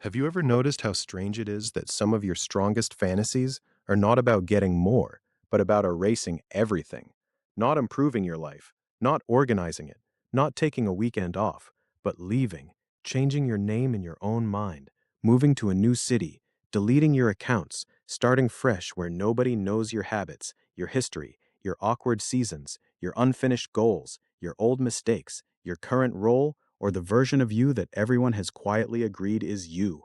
Have you ever noticed how strange it is that some of your strongest fantasies are not about getting more, but about erasing everything? Not improving your life, not organizing it, not taking a weekend off, but leaving, changing your name in your own mind, moving to a new city, deleting your accounts, starting fresh where nobody knows your habits, your history, your awkward seasons, your unfinished goals, your old mistakes, your current role, or the version of you that everyone has quietly agreed is you.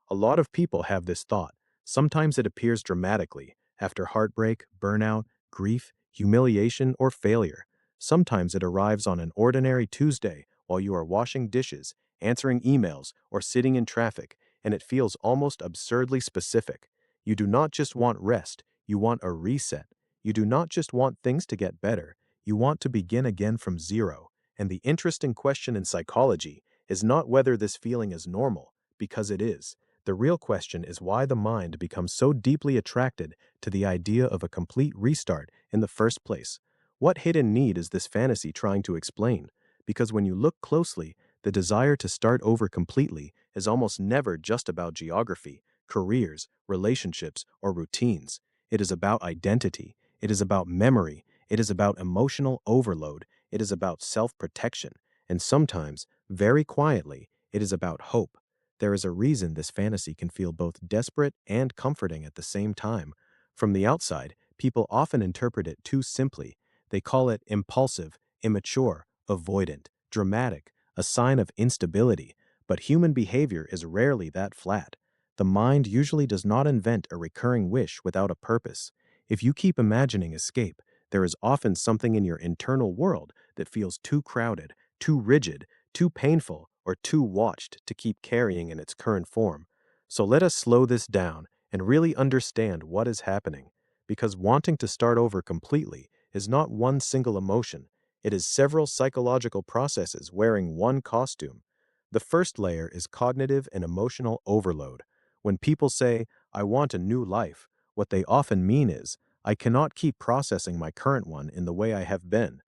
A lot of people have this thought. Sometimes it appears dramatically, after heartbreak, burnout, grief, humiliation, or failure. Sometimes it arrives on an ordinary Tuesday while you are washing dishes, answering emails, or sitting in traffic, and it feels almost absurdly specific. You do not just want rest, you want a reset. You do not just want things to get better, you want to begin again from zero. And the interesting question in psychology is not whether this feeling is normal, because it is. The real question is why the mind becomes so deeply attracted to the idea of a complete restart in the first place. What hidden need is this fantasy trying to explain? Because when you look closely, the desire to start over completely is almost never just about geography, careers, relationships, or routines. It is about identity. It is about memory. It is about emotional overload. It is about self protection. And sometimes, very quietly, it is about hope. There is a reason this fantasy can feel both desperate and comforting at the same time. From the outside, people often interpret it too simply. They call it impulsive, immature, avoidant, dramatic, a sign of instability. But human behavior is rarely that flat. The mind usually does not invent a recurring wish without a purpose. If you keep imagining escape, there is often something in your internal world that feels too crowded, too rigid, too painful, or too watched to keep carrying in its current form. So let us slow this down and really understand what is happening, because wanting to start over completely is not one single emotion, it is several psychological processes wearing one costume. The first layer is cognitive and emotional overload. When people say, I want a new life, what they often mean is, I cannot keep processing my current one in the way I have been.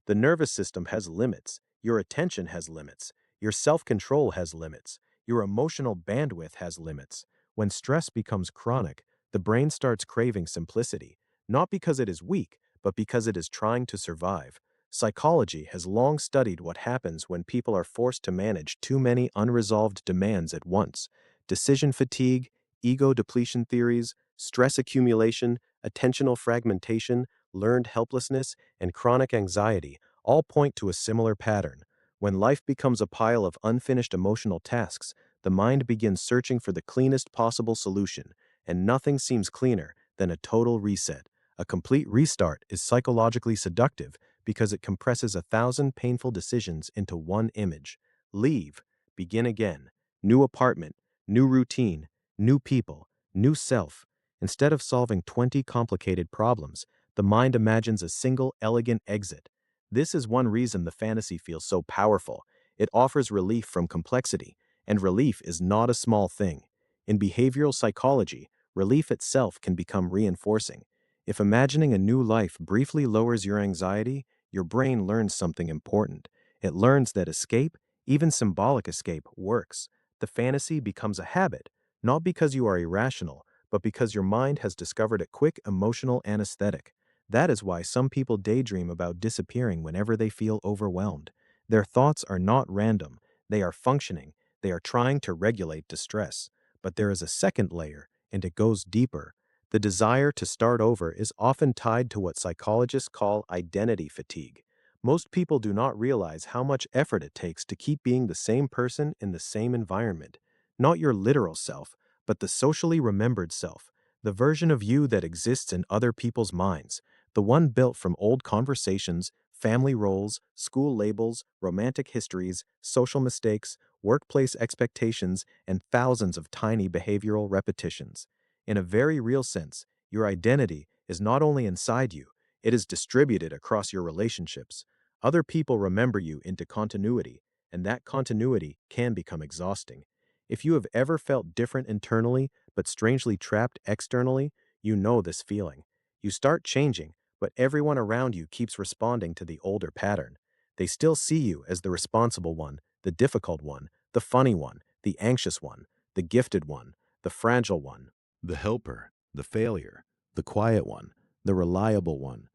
The nervous system has limits, your attention has limits, your self control has limits, your emotional bandwidth has limits. When stress becomes chronic, the brain starts craving simplicity, not because it is weak, but because it is trying to survive. Psychology has long studied what happens when people are forced to manage too many unresolved demands at once. Decision fatigue, ego depletion theories, stress accumulation, attentional fragmentation, learned helplessness, and chronic anxiety all point to a similar pattern. When life becomes a pile of unfinished emotional tasks, the mind begins searching for the cleanest possible solution, and nothing seems cleaner than a total reset. A complete restart is psychologically seductive because it compresses 1,000 painful decisions into one image. Leave, begin again, new apartment, new routine, new people, new self. Instead of solving 20 complicated problems, the mind imagines a single elegant exit. This is one reason the fantasy feels so powerful. It offers relief from complexity, and relief is not a small thing. In behavioral psychology, relief itself can become reinforcing. If imagining a new life briefly lowers your anxiety, your brain learns something important. It learns that escape, even symbolic escape, works. The fantasy becomes a habit, not because you are irrational, but because your mind has discovered a quick emotional anesthetic. That is why some people daydream about disappearing whenever they feel overwhelmed. Their thoughts are not random, they are functioning, they are trying to regulate distress. But there is a second layer, and it goes deeper. The desire to start over is often tied to what psychologists call identity fatigue. Most people do not realize how much effort it takes to keep being the same person in the same environment. Not your literal self, but the socially remembered self, the version of you that exists in other people's minds, the one built from old conversations, family roles, school labels, romantic histories, social mistakes, workplace expectations, and thousands of tiny behavioral repetitions. In a very real sense, your identity is not only inside you, it is distributed across your relationships. Other people remember you into continuity, and that continuity can become exhausting. If you have ever felt different internally, but strangely trapped externally, you know this feeling. You start changing, but everyone around you keeps responding to the older pattern. They still see you as the responsible one, the difficult one, the funny one, the anxious one. the gifted one, the fragile one, the helper, the failure, the quiet one, the reliable one.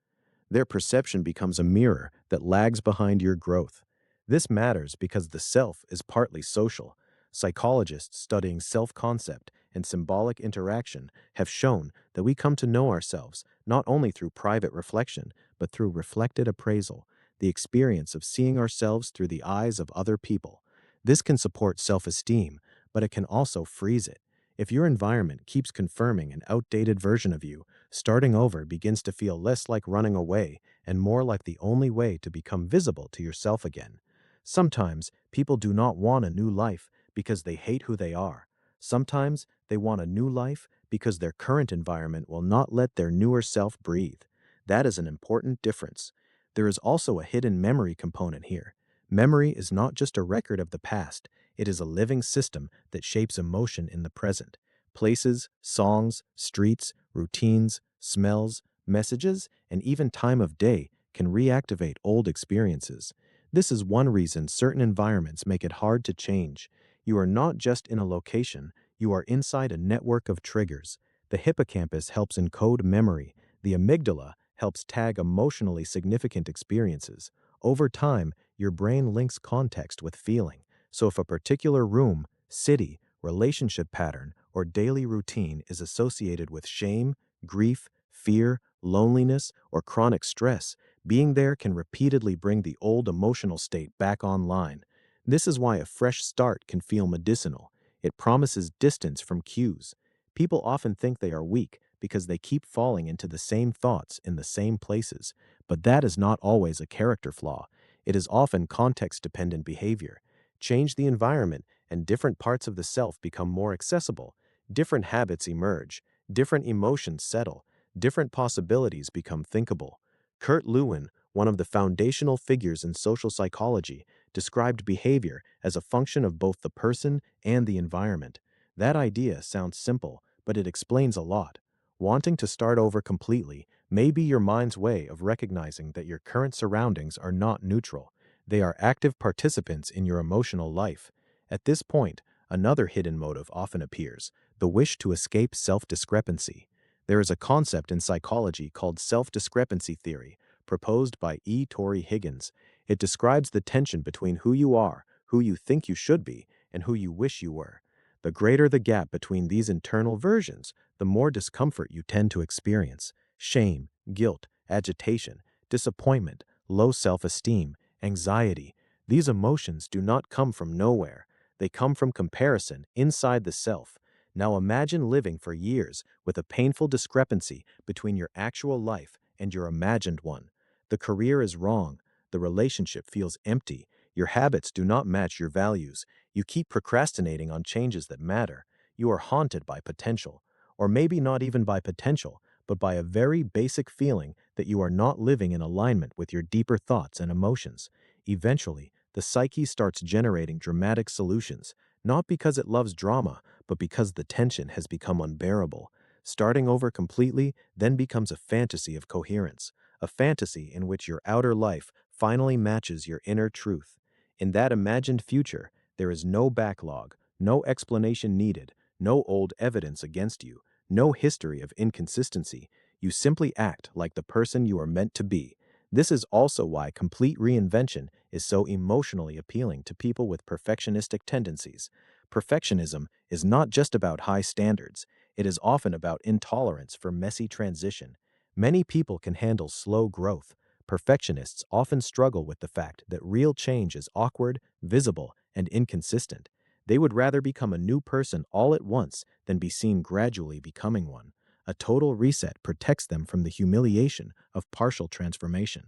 Their perception becomes a mirror that lags behind your growth. This matters because the self is partly social. Psychologists studying self-concept and symbolic interaction have shown that we come to know ourselves not only through private reflection, but through reflected appraisal, the experience of seeing ourselves through the eyes of other people. This can support self-esteem, but it can also freeze it. If your environment keeps confirming an outdated version of you, starting over begins to feel less like running away and more like the only way to become visible to yourself again. Sometimes people do not want a new life because they hate who they are. Sometimes they want a new life because their current environment will not let their newer self breathe. That is an important difference. There is also a hidden memory component here. Memory is not just a record of the past, it is a living system that shapes emotion in the present. Places, songs, streets, routines, smells, messages, and even time of day can reactivate old experiences. This is one reason certain environments make it hard to change. You are not just in a location, you are inside a network of triggers. The hippocampus helps encode memory, the amygdala helps tag emotionally significant experiences. Over time, your brain links context with feeling. So if a particular room, city, relationship pattern, or daily routine is associated with shame, grief, fear, loneliness, or chronic stress, being there can repeatedly bring the old emotional state back online. This is why a fresh start can feel medicinal. It promises distance from cues. People often think they are weak because they keep falling into the same thoughts in the same places, but that is not always a character flaw. It is often context-dependent behavior. Change the environment, and different parts of the self become more accessible. Different habits emerge, different emotions settle, different possibilities become thinkable. Kurt Lewin, one of the foundational figures in social psychology, described behavior as a function of both the person and the environment. That idea sounds simple, but it explains a lot. Wanting to start over completely may be your mind's way of recognizing that your current surroundings are not neutral. They are active participants in your emotional life. At this point, another hidden motive often appears, the wish to escape self-discrepancy. There is a concept in psychology called self-discrepancy theory, proposed by E. Torrey Higgins. It describes the tension between who you are, who you think you should be, and who you wish you were. The greater the gap between these internal versions, the more discomfort you tend to experience. Shame, guilt, agitation, disappointment, low self-esteem, anxiety. These emotions do not come from nowhere. They come from comparison inside the self. Now imagine living for years with a painful discrepancy between your actual life and your imagined one. The career is wrong. The relationship feels empty. Your habits do not match your values. You keep procrastinating on changes that matter. You are haunted by potential. Or maybe not even by potential, but by a very basic feeling that you are not living in alignment with your deeper thoughts and emotions. Eventually, the psyche starts generating dramatic solutions, not because it loves drama, but because the tension has become unbearable. Starting over completely then becomes a fantasy of coherence, a fantasy in which your outer life finally matches your inner truth. In that imagined future, there is no backlog, no explanation needed, no old evidence against you, no history of inconsistency. You simply act like the person you are meant to be. This is also why complete reinvention is so emotionally appealing to people with perfectionistic tendencies. Perfectionism is not just about high standards, it is often about intolerance for messy transition. Many people can handle slow growth. Perfectionists often struggle with the fact that real change is awkward, visible, and inconsistent. They would rather become a new person all at once than be seen gradually becoming one. A total reset protects them from the humiliation of partial transformation.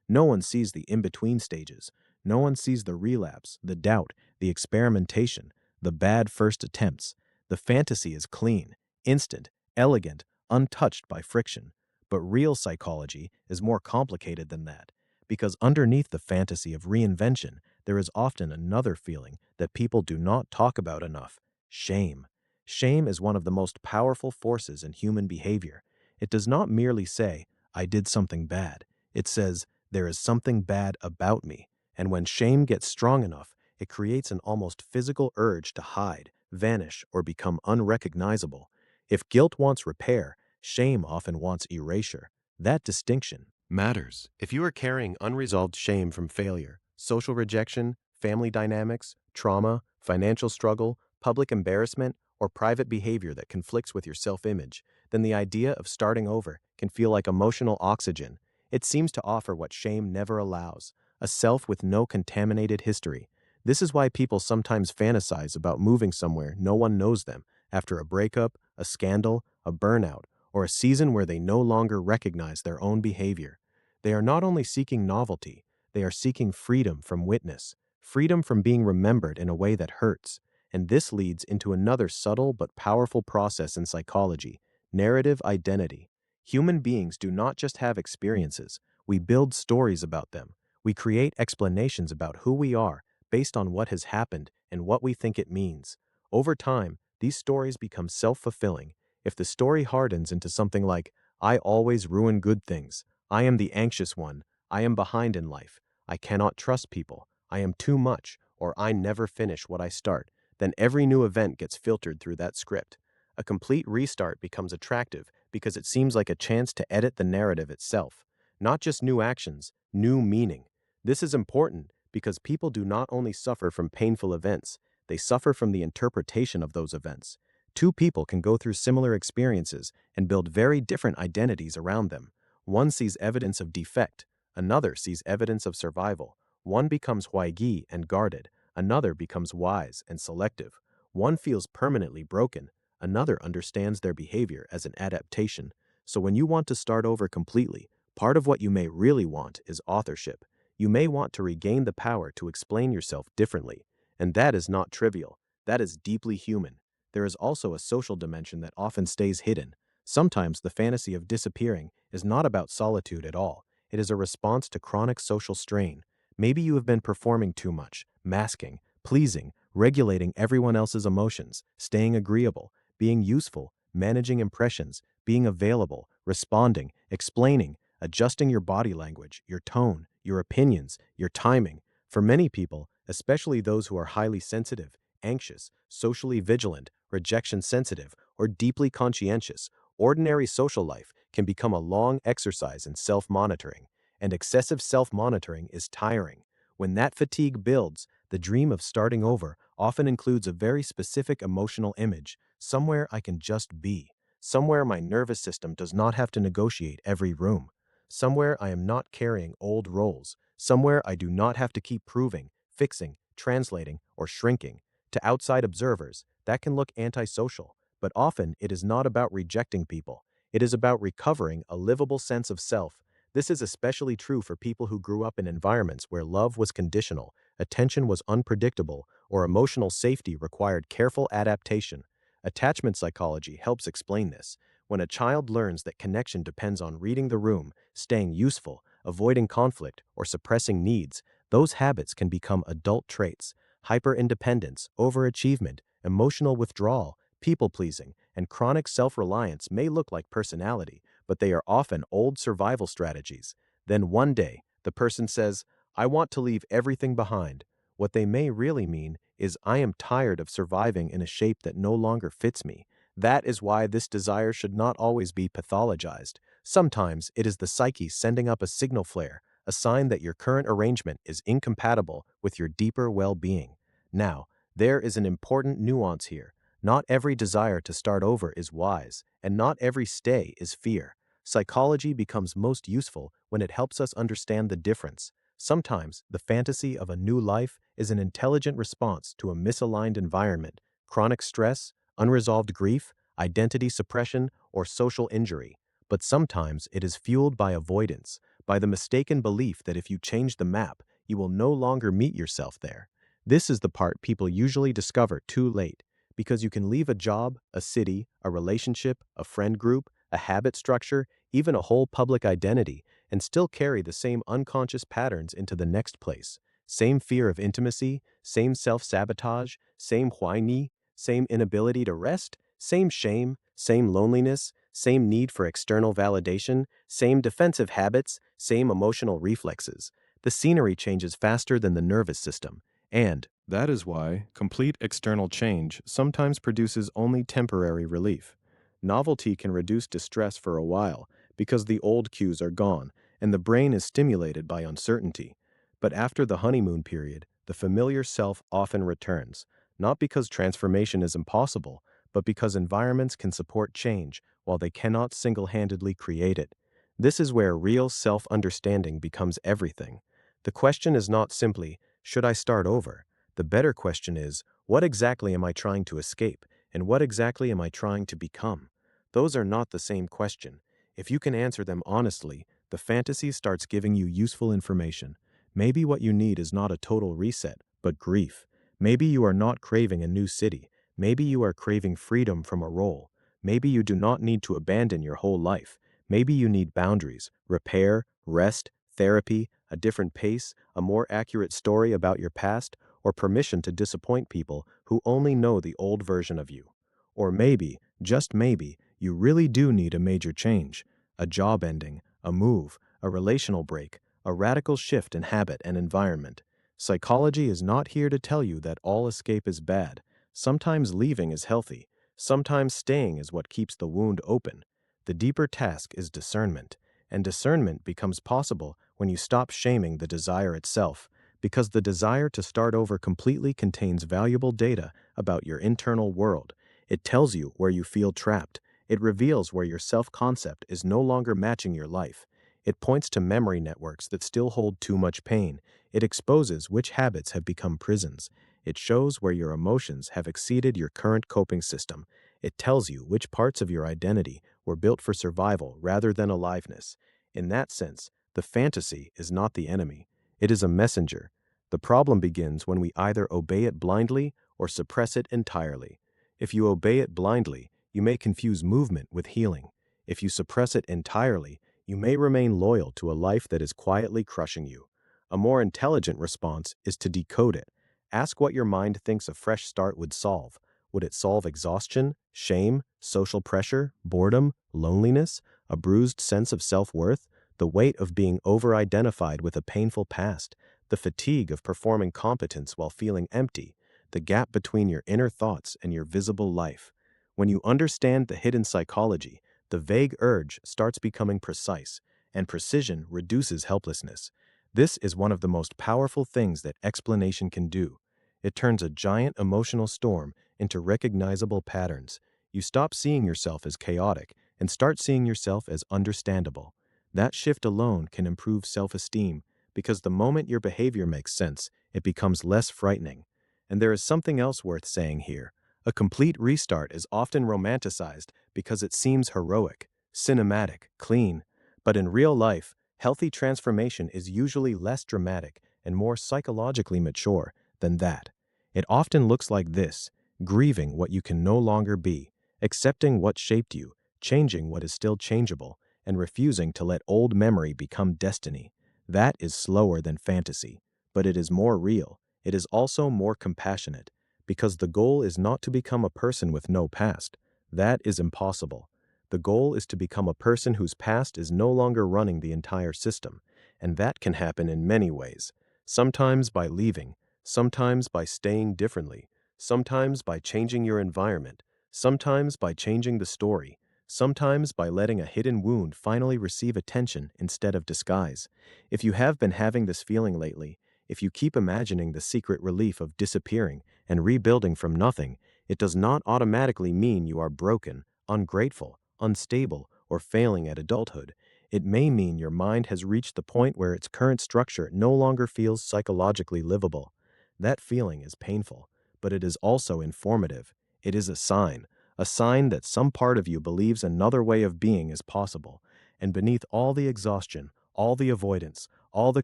No one sees the in-between stages. No one sees the relapse, the doubt, the experimentation, the bad first attempts. The fantasy is clean, instant, elegant, untouched by friction. But real psychology is more complicated than that, because underneath the fantasy of reinvention, there is often another feeling that people do not talk about enough: shame. Shame is one of the most powerful forces in human behavior. It does not merely say, "I did something bad." It says, "There is something bad about me." And when shame gets strong enough, it creates an almost physical urge to hide, vanish, or become unrecognizable. If guilt wants repair, shame often wants erasure. That distinction matters. If you are carrying unresolved shame from failure, social rejection, family dynamics, trauma, financial struggle, public embarrassment, or private behavior that conflicts with your self-image, then the idea of starting over can feel like emotional oxygen. It seems to offer what shame never allows, a self with no contaminated history. This is why people sometimes fantasize about moving somewhere no one knows them after a breakup, a scandal, a burnout, or a season where they no longer recognize their own behavior. They are not only seeking novelty, they are seeking freedom from witness, freedom from being remembered in a way that hurts. And this leads into another subtle but powerful process in psychology: narrative identity. Human beings do not just have experiences, we build stories about them. We create explanations about who we are based on what has happened and what we think it means. Over time, these stories become self-fulfilling. If the story hardens into something like, "I always ruin good things," "I am the anxious one," "I am behind in life," "I cannot trust people," "I am too much," or "I never finish what I start," then every new event gets filtered through that script. A complete restart becomes attractive because it seems like a chance to edit the narrative itself. Not just new actions, new meaning. This is important because people do not only suffer from painful events, they suffer from the interpretation of those events. Two people can go through similar experiences and build very different identities around them. One sees evidence of defect, another sees evidence of survival. One becomes huaigi and guarded, another becomes wise and selective. One feels permanently broken, another understands their behavior as an adaptation. So when you want to start over completely, part of what you may really want is authorship. You may want to regain the power to explain yourself differently. And that is not trivial. That is deeply human. There is also a social dimension that often stays hidden. Sometimes the fantasy of disappearing is not about solitude at all. It is a response to chronic social strain. Maybe you have been performing too much, masking, pleasing, regulating everyone else's emotions, staying agreeable, being useful, managing impressions, being available, responding, explaining, adjusting your body language, your tone, your opinions, your timing. For many people, especially those who are highly sensitive, anxious, socially vigilant, rejection sensitive, or deeply conscientious, ordinary social life can become a long exercise in self-monitoring, and excessive self-monitoring is tiring. When that fatigue builds, the dream of starting over often includes a very specific emotional image: somewhere I can just be, somewhere my nervous system does not have to negotiate every room, somewhere I am not carrying old roles, somewhere I do not have to keep proving, fixing, translating, or shrinking. To outside observers, that can look antisocial, but often it is not about rejecting people. It is about recovering a livable sense of self. This is especially true for people who grew up in environments where love was conditional, attention was unpredictable, or emotional safety required careful adaptation. Attachment psychology helps explain this. When a child learns that connection depends on reading the room, staying useful, avoiding conflict, or suppressing needs, those habits can become adult traits. Hyperindependence, overachievement, emotional withdrawal, people-pleasing, and chronic self-reliance may look like personality, but they are often old survival strategies. Then one day, the person says, "I want to leave everything behind." What they may really mean is, "I am tired of surviving in a shape that no longer fits me." That is why this desire should not always be pathologized. Sometimes it is the psyche sending up a signal flare, a sign that your current arrangement is incompatible with your deeper well-being. Now, there is an important nuance here. Not every desire to start over is wise, and not every stay is fear. Psychology becomes most useful when it helps us understand the difference. Sometimes the fantasy of a new life is an intelligent response to a misaligned environment, chronic stress, unresolved grief, identity suppression, or social injury. But sometimes it is fueled by avoidance, by the mistaken belief that if you change the map, you will no longer meet yourself there. This is the part people usually discover too late, because you can leave a job, a city, a relationship, a friend group, a habit structure, even a whole public identity, and still carry the same unconscious patterns into the next place. Same fear of intimacy, same self-sabotage, same huaini, same inability to rest, same shame, same loneliness, same need for external validation, same defensive habits, same emotional reflexes. The scenery changes faster than the nervous system, And that is why complete external change sometimes produces only temporary relief. Novelty can reduce distress for a while because the old cues are gone and the brain is stimulated by uncertainty. But after the honeymoon period, the familiar self often returns, not because transformation is impossible, but because environments can support change while they cannot single handedly create it. This is where real self understanding becomes everything. The question is not simply, should I start over? The better question is, what exactly am I trying to escape, and what exactly am I trying to become? Those are not the same question. If you can answer them honestly, the fantasy starts giving you useful information. Maybe what you need is not a total reset, but grief. Maybe you are not craving a new city. Maybe you are craving freedom from a role. Maybe you do not need to abandon your whole life. Maybe you need boundaries, repair, rest, therapy, a different pace, a more accurate story about your past, or permission to disappoint people who only know the old version of you. Or maybe, just maybe, you really do need a major change, a job ending, a move, a relational break, a radical shift in habit and environment. Psychology is not here to tell you that all escape is bad. Sometimes leaving is healthy. Sometimes staying is what keeps the wound open. The deeper task is discernment, and discernment becomes possible when you stop shaming the desire itself, because the desire to start over completely contains valuable data about your internal world. It tells you where you feel trapped. It reveals where your self-concept is no longer matching your life. It points to memory networks that still hold too much pain. It exposes which habits have become prisons. It shows where your emotions have exceeded your current coping system. It tells you which parts of your identity were built for survival rather than aliveness. In that sense, the fantasy is not the enemy. It is a messenger. The problem begins when we either obey it blindly or suppress it entirely. If you obey it blindly, you may confuse movement with healing. If you suppress it entirely, you may remain loyal to a life that is quietly crushing you. A more intelligent response is to decode it. Ask what your mind thinks a fresh start would solve. Would it solve exhaustion, shame, social pressure, boredom, loneliness, a bruised sense of self-worth, the weight of being over-identified with a painful past, the fatigue of performing competence while feeling empty, the gap between your inner thoughts and your visible life? When you understand the hidden psychology, the vague urge starts becoming precise, and precision reduces helplessness. This is one of the most powerful things that explanation can do. It turns a giant emotional storm into recognizable patterns. You stop seeing yourself as chaotic and start seeing yourself as understandable. That shift alone can improve self-esteem because the moment your behavior makes sense, it becomes less frightening. And there is something else worth saying here. A complete restart is often romanticized because it seems heroic, cinematic, clean. But in real life, healthy transformation is usually less dramatic and more psychologically mature than that. It often looks like this: grieving what you can no longer be, accepting what shaped you, changing what is still changeable, and refusing to let old memory become destiny. That is slower than fantasy, but it is more real. It is also more compassionate, because the goal is not to become a person with no past. That is impossible. The goal is to become a person whose past is no longer running the entire system, and that can happen in many ways. Sometimes by leaving, sometimes by staying differently, sometimes by changing your environment, sometimes by changing the story, sometimes by letting a hidden wound finally receive attention instead of disguise. If you have been having this feeling lately, if you keep imagining the secret relief of disappearing and rebuilding from nothing, it does not automatically mean you are broken, ungrateful, unstable, or failing at adulthood. It may mean your mind has reached the point where its current structure no longer feels psychologically livable. That feeling is painful, but it is also informative. It is a sign that some part of you believes another way of being is possible. And beneath all the exhaustion, all the avoidance, all the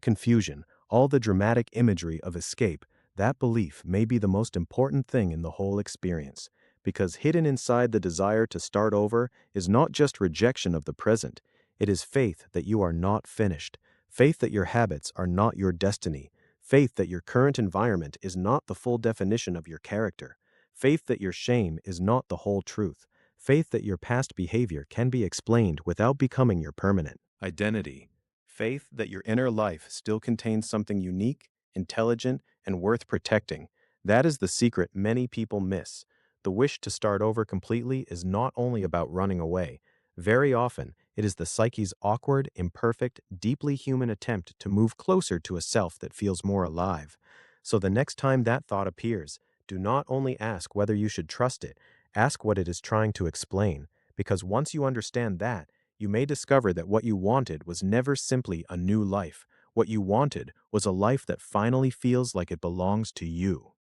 confusion, all the dramatic imagery of escape, that belief may be the most important thing in the whole experience, because hidden inside the desire to start over is not just rejection of the present, it is faith that you are not finished, faith that your habits are not your destiny, faith that your current environment is not the full definition of your character, faith that your shame is not the whole truth, faith that your past behavior can be explained without becoming your permanent identity, faith that your inner life still contains something unique, intelligent, and worth protecting. That is the secret many people miss. The wish to start over completely is not only about running away. Very often, it is the psyche's awkward, imperfect, deeply human attempt to move closer to a self that feels more alive. So the next time that thought appears, do not only ask whether you should trust it, ask what it is trying to explain, because once you understand that, you may discover that what you wanted was never simply a new life. What you wanted was a life that finally feels like it belongs to you.